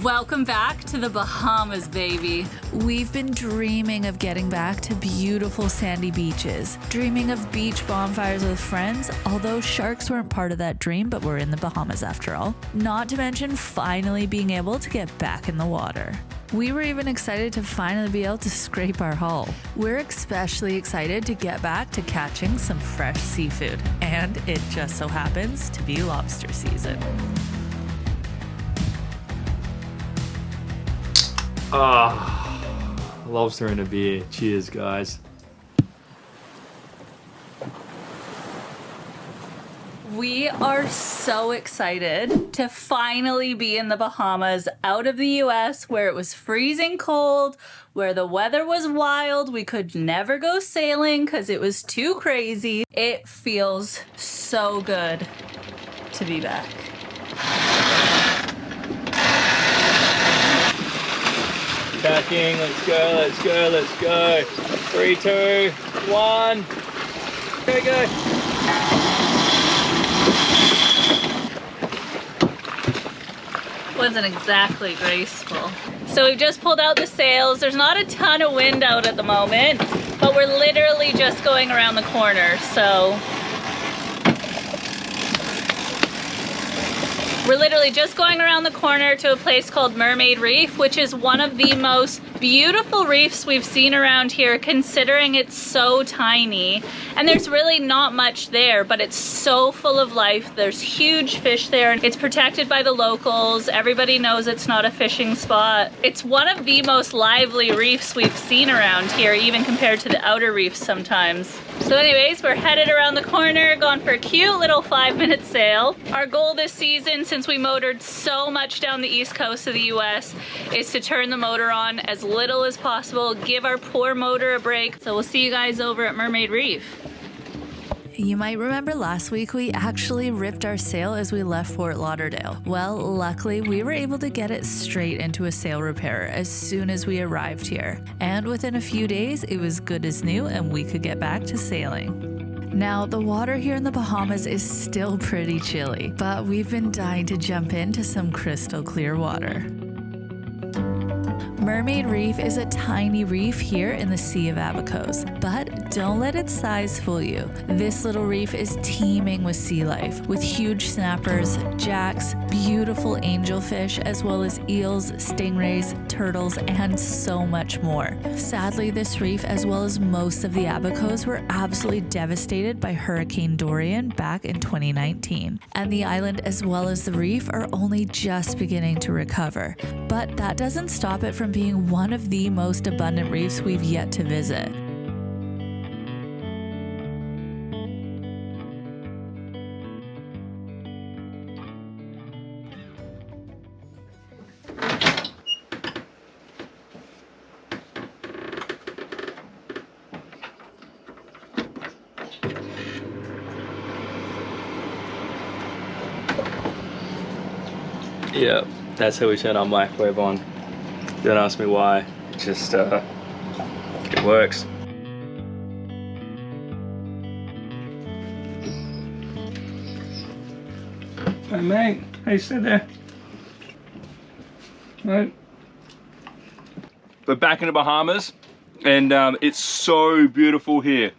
Welcome back to the Bahamas, baby. We've been dreaming of getting back to beautiful sandy beaches, dreaming of beach bonfires with friends, although sharks weren't part of that dream, but we're in the Bahamas after all. Not to mention finally being able to get back in the water. We were even excited to finally be able to scrape our hull. We're especially excited to get back to catching some fresh seafood, and it just so happens to be lobster season. Lobster and a beer. Cheers, guys. We are so excited to finally be in the Bahamas, out of the US, where it was freezing cold, where the weather was wild. We could never go sailing because it was too crazy. It feels so good to be back. Backing, let's go, let's go, let's go. 3, 2, 1. Go, go. Wasn't exactly graceful. So we've just pulled out the sails. There's not a ton of wind out at the moment, but we're literally just going around the corner. So we're literally just going around the corner to a place called Mermaid Reef, which is one of the most beautiful reefs we've seen around here, considering it's so tiny. And there's really not much there, but it's so full of life. There's huge fish there. It's protected by the locals. Everybody knows it's not a fishing spot. It's one of the most lively reefs we've seen around here, even compared to the outer reefs sometimes. So anyways, we're headed around the corner, going for a cute little 5-minute sail. Our goal this season, since we motored so much down the east coast of the US, is to turn the motor on as little as possible, give our poor motor a break. So we'll see you guys over at Mermaid Reef. You might remember last week we actually ripped our sail as we left Fort Lauderdale. Well, luckily we were able to get it straight into a sail repair as soon as we arrived here. And within a few days, it was good as new and we could get back to sailing. Now, the water here in the Bahamas is still pretty chilly, but we've been dying to jump into some crystal clear water. Mermaid Reef is a tiny reef here in the Sea of Abacos, but don't let its size fool you. This little reef is teeming with sea life, with huge snappers, jacks, beautiful angelfish, as well as eels, stingrays, turtles, and so much more. Sadly, this reef, as well as most of the Abacos, were absolutely devastated by Hurricane Dorian back in 2019, and the island as well as the reef are only just beginning to recover. But that doesn't stop it from being one of the most abundant reefs we've yet to visit. Yep, that's how we turn our microwave on. Don't ask me why, it just, it works. Hey mate, hey, sit there. Right. We're back in the Bahamas, and it's so beautiful here.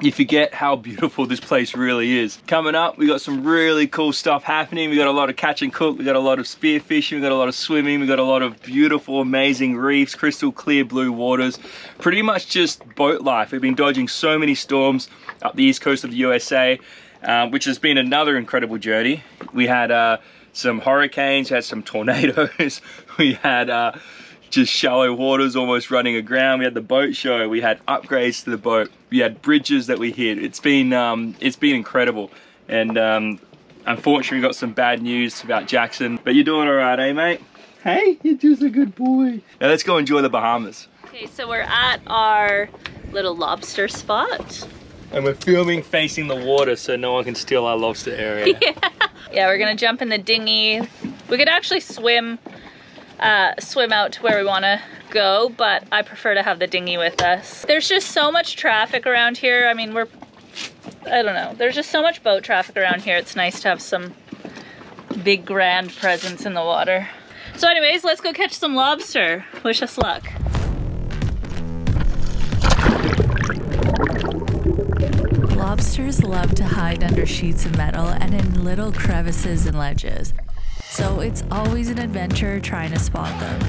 You forget how beautiful this place really is. Coming up, we got some really cool stuff happening. We got a lot of catch and cook, we got a lot of spearfishing, we got a lot of swimming, we got a lot of beautiful, amazing reefs, crystal clear blue waters. Pretty much just boat life. We've been dodging so many storms up the east coast of the USA, which has been another incredible journey. We had some hurricanes, we had some tornadoes, we had just shallow waters almost running aground. We had the boat show, we had upgrades to the boat, we had bridges that we hit. It's been incredible. And unfortunately we got some bad news about Jackson, but you're doing all right, eh mate? Hey, you're just a good boy. Now let's go enjoy the Bahamas. Okay, so we're at our little lobster spot. And we're filming facing the water so no one can steal our lobster area. Yeah, we're gonna jump in the dinghy. We could actually swim out to where we want to go, but I prefer to have the dinghy with us. There's just so much traffic around here. I mean, I don't know, there's just so much boat traffic around here. It's nice to have some big grand presence in the water. So anyways, let's go catch some lobster. Wish us luck. Lobsters love to hide under sheets of metal and in little crevices and ledges, so it's always an adventure trying to spot them.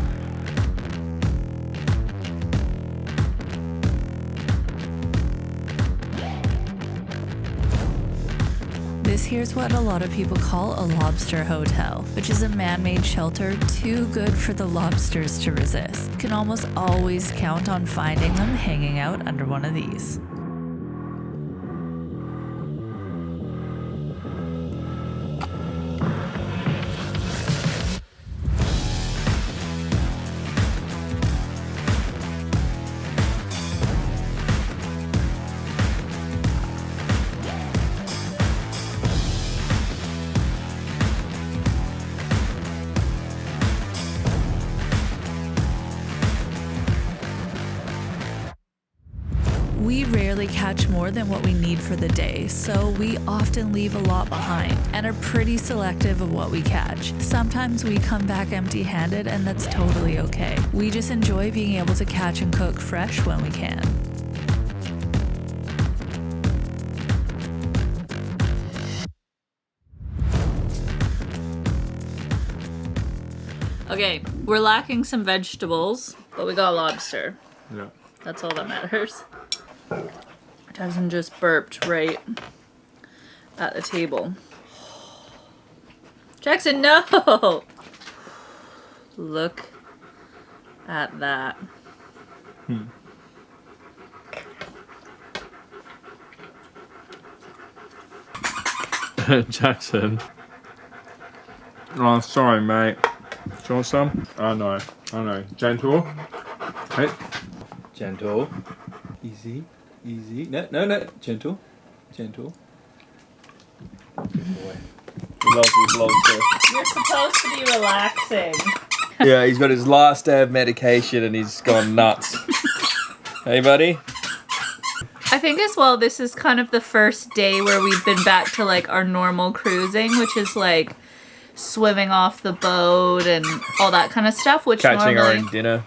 This here's what a lot of people call a lobster hotel, which is a man-made shelter too good for the lobsters to resist. You can almost always count on finding them hanging out under one of these. We rarely catch more than what we need for the day, so we often leave a lot behind and are pretty selective of what we catch. Sometimes we come back empty-handed, and that's totally okay. We just enjoy being able to catch and cook fresh when we can. Okay, we're lacking some vegetables, but we got lobster. Yeah. That's all that matters. Jackson just burped right at the table. Jackson, no! Look at that. Jackson. Oh, sorry, mate. Do you want some? Oh no. Oh no. Gentle. Hey. Gentle. Easy. Easy. No, no, no. Gentle. Gentle. Good boy. He loves his lobster. You're supposed to be relaxing. Yeah, he's got his last day of medication and he's gone nuts. Hey, buddy. I think as well, this is kind of the first day where we've been back to like our normal cruising, which is like swimming off the boat and all that kind of stuff. Which Catching normally, our own dinner.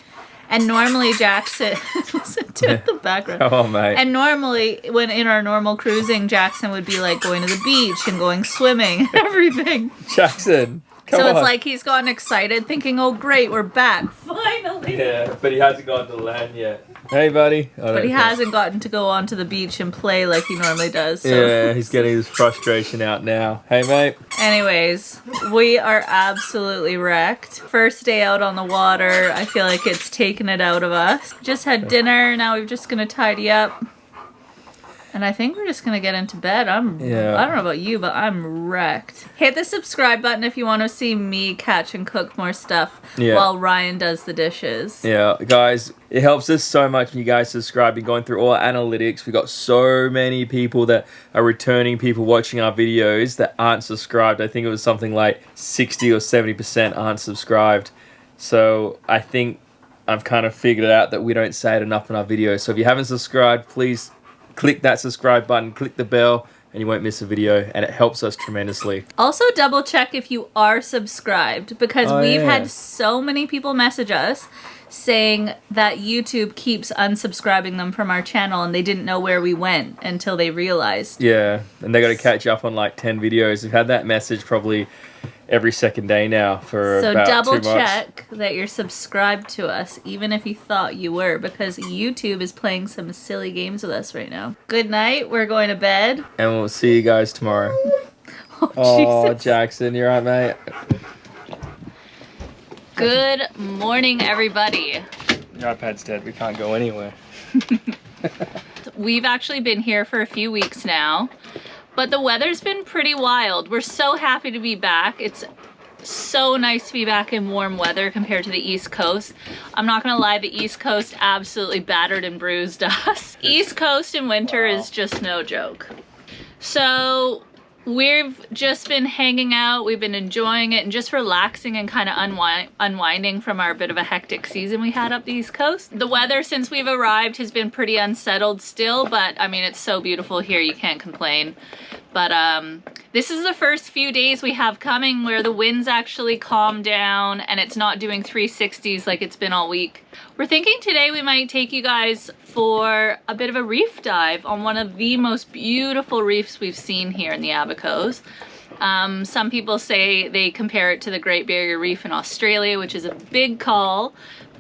And normally Jackson, listen to the background. Come on, mate. And normally, when in our normal cruising, Jackson would be like going to the beach and going swimming and everything. Jackson, come so on. it's like he's gotten excited, thinking, "Oh, great, we're back finally." Yeah, but he hasn't gone to land yet. Hey, buddy. But he hasn't gotten to go onto the beach and play like he normally does. So. Yeah, he's getting his frustration out now. Hey, mate. Anyways, we are absolutely wrecked. First day out on the water. I feel like it's taken it out of us. Just had dinner. Now we're just going to tidy up. And I think we're just going to get into bed. I don't know about you, but I'm wrecked. Hit the subscribe button if you want to see me catch and cook more stuff while Ryan does the dishes. Yeah, guys, it helps us so much when you guys subscribe. Been going through all our analytics. We got so many people that are returning people watching our videos that aren't subscribed. I think it was something like 60 or 70% aren't subscribed. So I think I've kind of figured out that we don't say it enough in our videos. So if you haven't subscribed, please click that subscribe button, click the bell, and you won't miss a video, and it helps us tremendously. Also, double check if you are subscribed, because we've had so many people message us saying that YouTube keeps unsubscribing them from our channel, and they didn't know where we went until they realized. Yeah, and they got to catch up on like 10 videos. We've had that message probably every second day now for about 2 months. So double check that you're subscribed to us, even if you thought you were, because YouTube is playing some silly games with us right now. Good night. We're going to bed. And we'll see you guys tomorrow. Oh, Jesus. Jackson, you right, mate? Good morning, everybody. Your iPad's dead. We can't go anywhere. We've actually been here for a few weeks now. But the weather's been pretty wild. We're so happy to be back. It's so nice to be back in warm weather compared to the East Coast. I'm not gonna lie, the East Coast absolutely battered and bruised us. East Coast in winter is just no joke. So we've just been hanging out, we've been enjoying it and just relaxing and kind of unwinding from our bit of a hectic season we had up the East Coast. The weather since we've arrived has been pretty unsettled still, but I mean, it's so beautiful here, you can't complain. But this is the first few days we have coming where the winds actually calm down and it's not doing 360s like it's been all week. We're thinking today we might take you guys for a bit of a reef dive on one of the most beautiful reefs we've seen here in the Abacos. Some people say they compare it to the Great Barrier Reef in Australia, which is a big call,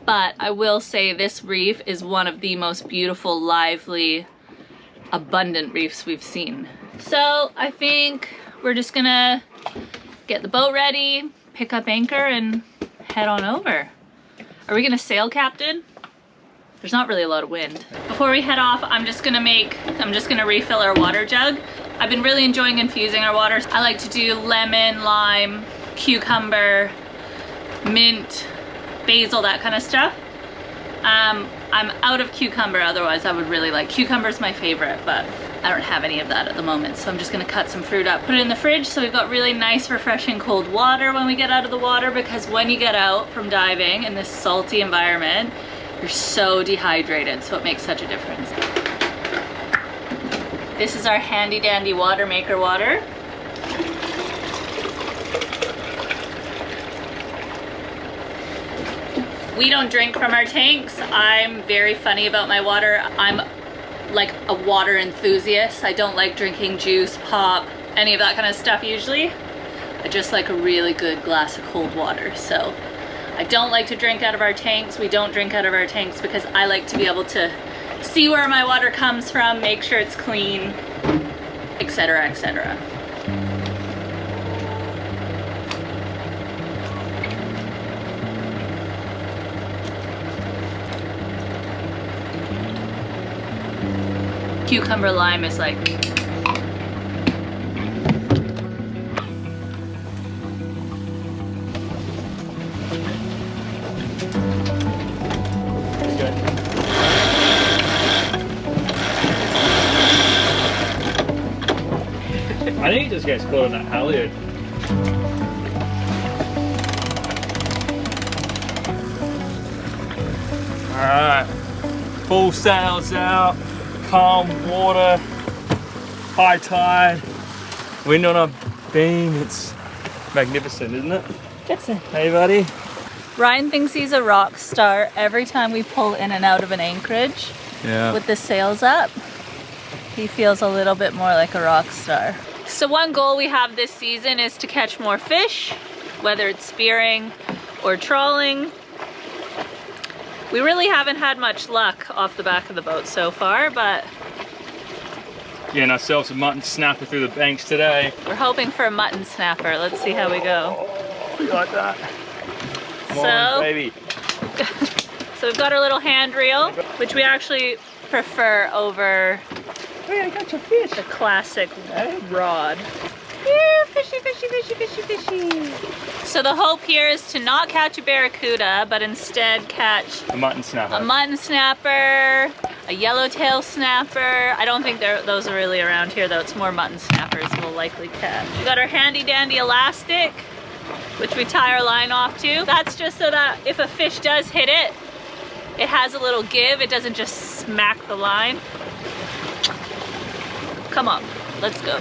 but I will say this reef is one of the most beautiful, lively, abundant reefs we've seen. So I think we're just gonna get the boat ready, pick up anchor, and head on over. Are we gonna sail, Captain? There's not really a lot of wind. Before we head off, I'm just gonna refill our water jug. I've been really enjoying infusing our water. I like to do lemon, lime, cucumber, mint, basil, that kind of stuff. I'm out of cucumber, otherwise I would really like. Cucumber's my favorite, but I don't have any of that at the moment, so I'm just gonna cut some fruit up, put it in the fridge so we've got really nice, refreshing cold water when we get out of the water, because when you get out from diving in this salty environment, you're so dehydrated, so it makes such a difference. This is our handy dandy water maker water. We don't drink from our tanks. I'm very funny about my water. I'm like a water enthusiast. I don't like drinking juice, pop, any of that kind of stuff usually. I just like a really good glass of cold water. So I don't like to drink out of our tanks. We don't drink out of our tanks because I like to be able to see where my water comes from, make sure it's clean, etc., etc. Cucumber lime is like I think it just gets caught in that halyard. Alright, full sails out, calm water, high tide, wind on a beam. It's magnificent, isn't it? Jackson. Hey buddy. Ryan thinks he's a rock star every time we pull in and out of an anchorage. Yeah. With the sails up, he feels a little bit more like a rock star. So one goal we have this season is to catch more fish, whether it's spearing or trawling. We really haven't had much luck off the back of the boat so far, but Getting ourselves a mutton snapper through the banks today. we're hoping for a mutton snapper. Let's see how we go. Oh, we like that. Come So, on, baby. So we've got our little hand reel, which we actually prefer over Hey, I got your fish. the classic rod. Yeah, fishy, fishy, fishy, fishy, fishy. So the hope here is to not catch a barracuda, but instead catch A mutton snapper. a mutton snapper, a yellowtail snapper. I don't think those are really around here though. It's more mutton snappers we'll likely catch. We got our handy dandy elastic, which we tie our line off to. That's just so that if a fish does hit it, it has a little give. It doesn't just smack the line. Come on, let's go.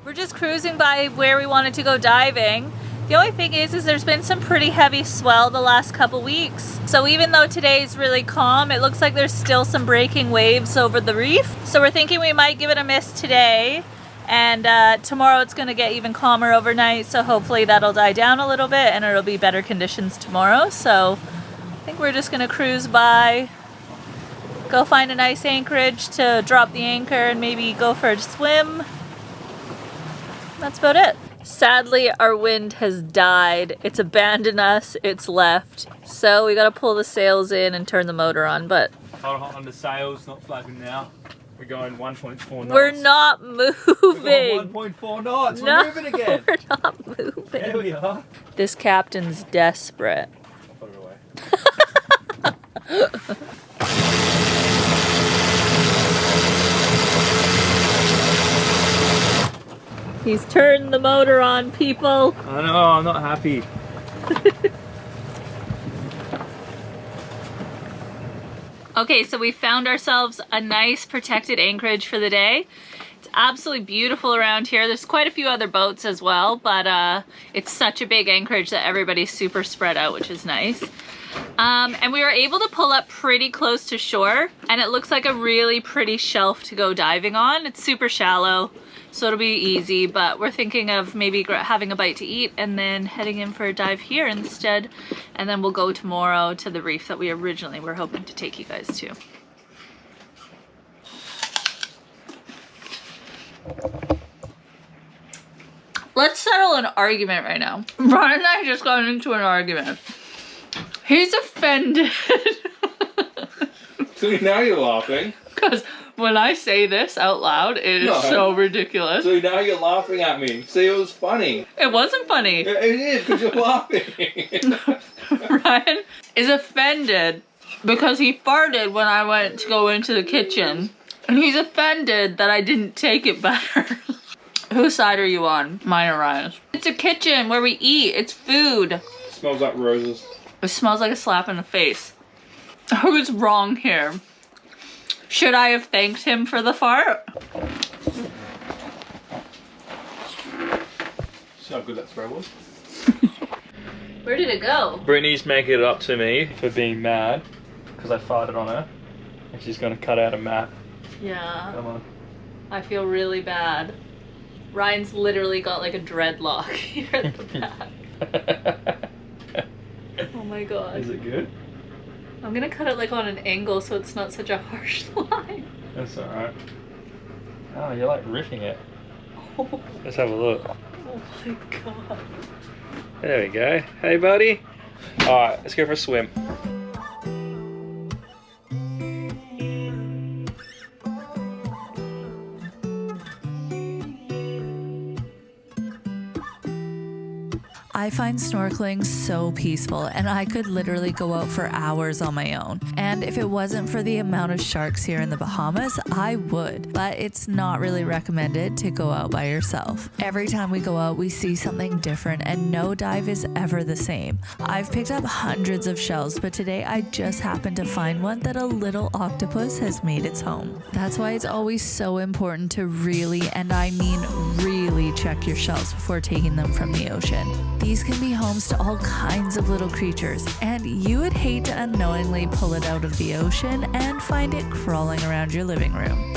We're just cruising by where we wanted to go diving. The only thing is there's been some pretty heavy swell the last couple weeks. So even though today's really calm, it looks like there's still some breaking waves over the reef. So we're thinking we might give it a miss today. And tomorrow it's gonna get even calmer overnight. So hopefully that'll die down a little bit and it'll be better conditions tomorrow. So I think we're just gonna cruise by, go find a nice anchorage to drop the anchor and maybe go for a swim. That's about it. Sadly, our wind has died. It's abandoned us, it's left. So we gotta pull the sails in and turn the motor on, but Hold on the sails, not flapping now. We're going 1.4 knots. We're not moving. We're going 1.4 knots. No, We're moving again. We're not moving. There we are. This captain's desperate. I'll put it away. He's turned the motor on, people. I know, I'm not happy. Okay, so we found ourselves a nice protected anchorage for the day. It's absolutely beautiful around here. There's quite a few other boats as well, but it's such a big anchorage that everybody's super spread out, which is nice. And we were able to pull up pretty close to shore, and it looks like a really pretty shelf to go diving on. It's super shallow, so it'll be easy, but we're thinking of maybe having a bite to eat and then heading in for a dive here instead. And then we'll go tomorrow to the reef that we originally were hoping to take you guys to. Let's settle an argument right now. Brian and I just got into an argument. He's offended. So now you're laughing. Because when I say this out loud, it is so ridiculous. So now you're laughing at me. See, it was funny. It wasn't funny. It is, because you're laughing. Ryan is offended because he farted when I went to go into the kitchen. And he's offended that I didn't take it better. Whose side are you on? Mine or Ryan's? It's a kitchen where we eat. It's food. It smells like roses. It smells like a slap in the face. Who's wrong here? Should I have thanked him for the fart? See how good that spray was? Where did it go? Brittany's making it up to me for being mad because I farted on her. And she's going to cut out a map. Yeah. Come on. I feel really bad. Ryan's literally got like a dreadlock here at the back. Oh my god. Is it good? I'm gonna cut it like on an angle so it's not such a harsh line. That's alright. Oh, you're like riffing it. Oh, Let's have a look. oh my god. There we go. Hey, buddy. Alright, let's go for a swim. I find snorkeling so peaceful, and I could literally go out for hours on my own. And if it wasn't for the amount of sharks here in the Bahamas, I would. But it's not really recommended to go out by yourself. Every time we go out, we see something different, and no dive is ever the same. I've picked up hundreds of shells, but today I just happened to find one that a little octopus has made its home. That's why it's always so important to really, and I mean really, check your shells before taking them from the ocean. These can be homes to all kinds of little creatures, and you would hate to unknowingly pull it out of the ocean and find it crawling around your living room.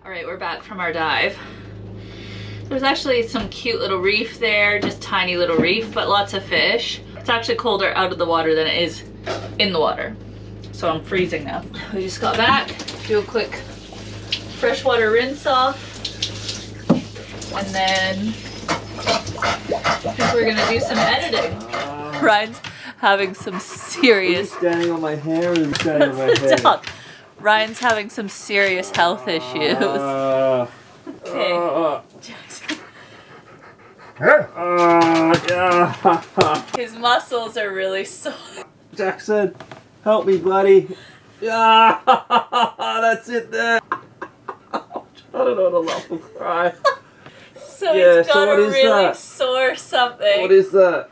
Alright, we're back from our dive. There's actually some cute little reef there, just tiny little reef, but lots of fish. It's actually colder out of the water than it is in the water. So I'm freezing now. We just got back, do a quick freshwater rinse off. And then I think we're gonna do some editing. Ryan's having some serious... Standing on my hair and standing on my head. Stop. Ryan's having some serious health issues. Okay. Jackson. His muscles are really sore. Jackson, help me, buddy. Yeah, that's it there. I don't know to laugh and cry. So he's got a really sore something. What is that?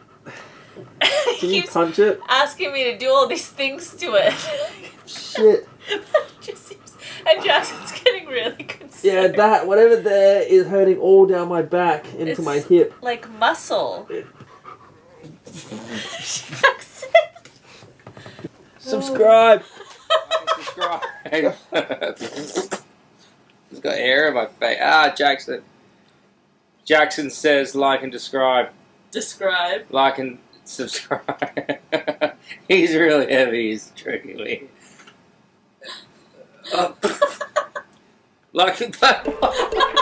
Can you He's punch it? asking me to do all these things to it. Shit. And Jackson's getting really Yeah, that, whatever there is hurting all down my back into It's my hip. like muscle. Subscribe. Subscribe. It's got hair in my face. Ah, Jackson. Jackson says like and describe. Describe. Like and subscribe. He's really heavy. He's tricking me. Like that.